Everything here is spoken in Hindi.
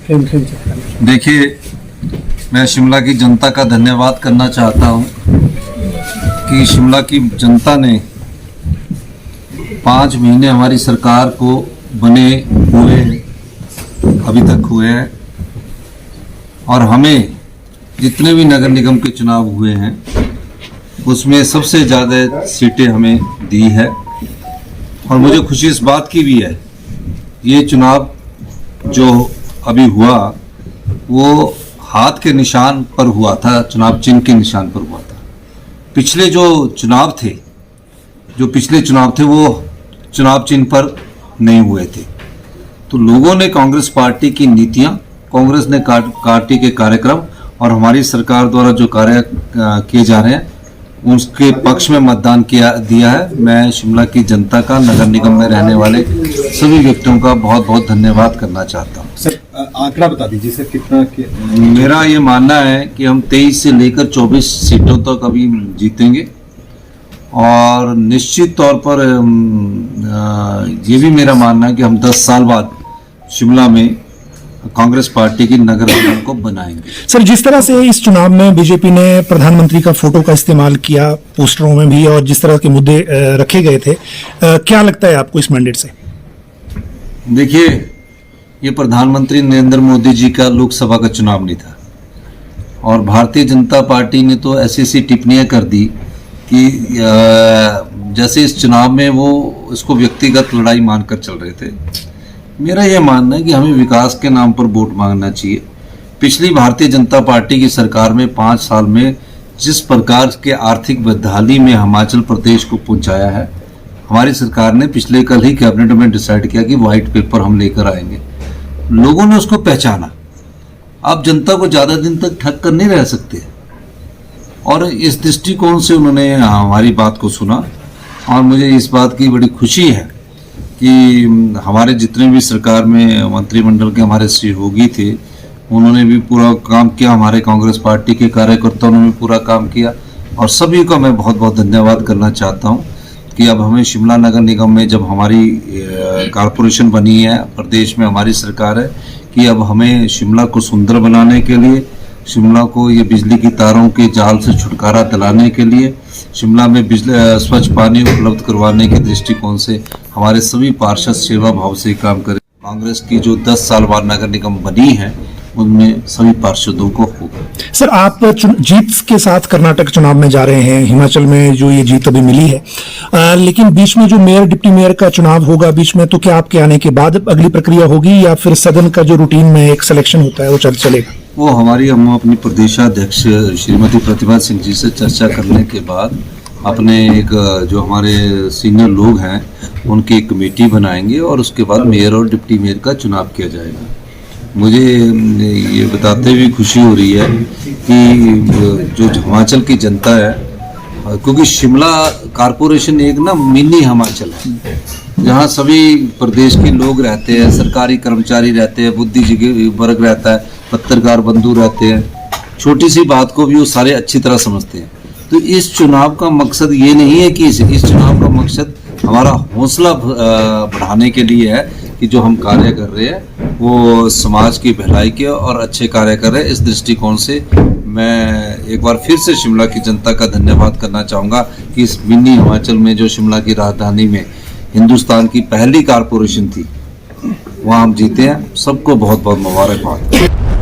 देखिए, मैं शिमला की जनता का धन्यवाद करना चाहता हूं कि शिमला की जनता ने 5 महीने हमारी सरकार को बने हुए अभी तक हुए हैं और हमें जितने भी नगर निगम के चुनाव हुए हैं उसमें सबसे ज़्यादा सीटें हमें दी है। और मुझे खुशी इस बात की भी है, ये चुनाव जो अभी हुआ वो हाथ के निशान पर हुआ था, चुनाव चिन्ह के निशान पर हुआ था। पिछले जो चुनाव थे वो चुनाव चिन्ह पर नहीं हुए थे। तो लोगों ने कांग्रेस पार्टी की नीतियां, कांग्रेस ने पार्टी के कार्यक्रम और हमारी सरकार द्वारा जो कार्य किए जा रहे हैं उसके पक्ष में मतदान दिया है। मैं शिमला की जनता का, नगर निगम में रहने वाले सभी व्यक्तियों का बहुत बहुत धन्यवाद करना चाहता हूँ। सर, आंकड़ा बता दीजिए सर, कितना मेरा ये मानना है कि हम 23 से लेकर 24 सीटों तक अभी जीतेंगे और निश्चित तौर पर ये भी मेरा मानना है कि हम 10 साल बाद शिमला में कांग्रेस पार्टी की नगर निगम को बनाएंगे। सर, जिस तरह से इस चुनाव में बीजेपी ने प्रधानमंत्री का फोटो का इस्तेमाल किया पोस्टरों में भी और जिस तरह के मुद्दे रखे गए थे, क्या लगता है आपको इस मैंडेट से? देखिए, ये प्रधानमंत्री नरेंद्र मोदी जी का लोकसभा का चुनाव नहीं था और भारतीय जनता पार्टी ने तो ऐसी टिप्पणियां कर दी कि जैसे इस चुनाव में वो इसको व्यक्तिगत लड़ाई मानकर चल रहे थे। मेरा यह मानना है कि हमें विकास के नाम पर वोट मांगना चाहिए। पिछली भारतीय जनता पार्टी की सरकार में 5 साल में जिस प्रकार के आर्थिक बदहाली में हिमाचल प्रदेश को पहुंचाया है, हमारी सरकार ने पिछले कल ही कैबिनेट में डिसाइड किया कि व्हाइट पेपर हम लेकर आएंगे। लोगों ने उसको पहचाना। आप जनता को ज़्यादा दिन तक ठग कर नहीं रह सकते और इस दृष्टिकोण से उन्होंने हमारी बात को सुना और मुझे इस बात की बड़ी खुशी है कि हमारे जितने भी सरकार में मंत्रिमंडल के हमारे सहयोगी थे उन्होंने भी पूरा काम किया, हमारे कांग्रेस पार्टी के कार्यकर्ताओं ने भी पूरा काम किया और सभी को मैं बहुत बहुत धन्यवाद करना चाहता हूं कि अब हमें शिमला नगर निगम में जब हमारी कारपोरेशन बनी है, प्रदेश में हमारी सरकार है, कि अब हमें शिमला को सुंदर बनाने के लिए, शिमला को ये बिजली की तारों के जाल से छुटकारा दिलाने के लिए, शिमला में स्वच्छ पानी उपलब्ध करवाने के दृष्टिकोण से हमारे सभी पार्षद सेवा भाव से काम करें। कांग्रेस की जो 10 साल बाद नगर निगम बनी है उनमें सभी पार्षदों को होगा। सर, आप जीत के साथ कर्नाटक चुनाव में जा रहे हैं, हिमाचल में जो ये जीत अभी मिली है, लेकिन बीच में जो मेयर डिप्टी मेयर का चुनाव होगा बीच में, तो क्या आपके आने के बाद अगली प्रक्रिया होगी या फिर सदन का जो रूटीन में एक सिलेक्शन होता है वो चलेगा? वो हम अपनी प्रदेशाध्यक्ष श्रीमती प्रतिभा सिंह जी से चर्चा करने के बाद अपने एक जो हमारे सीनियर लोग हैं उनकी एक कमेटी बनाएंगे और उसके बाद मेयर और डिप्टी मेयर का चुनाव किया जाएगा। मुझे ये बताते हुए खुशी हो रही है कि जो हिमाचल की जनता है, क्योंकि शिमला कारपोरेशन एक ना मिनी हिमाचल है जहाँ सभी प्रदेश के लोग रहते हैं, सरकारी कर्मचारी रहते हैं, बुद्धिजीवी वर्ग रहता है, पत्रकार बंधु रहते हैं, छोटी सी बात को भी वो सारे अच्छी तरह समझते हैं। तो इस चुनाव का मकसद ये नहीं है कि इस चुनाव का मकसद हमारा हौसला बढ़ाने के लिए है कि जो हम कार्य कर रहे हैं वो समाज की भलाई के और अच्छे कार्य कर रहे हैं। इस दृष्टिकोण से मैं एक बार फिर से शिमला की जनता का धन्यवाद करना चाहूँगा कि इस मिनी हिमाचल में जो शिमला की राजधानी में हिंदुस्तान की पहली कारपोरेशन थी वहाँ हम जीते हैं। सबको बहुत बहुत मुबारकबाद।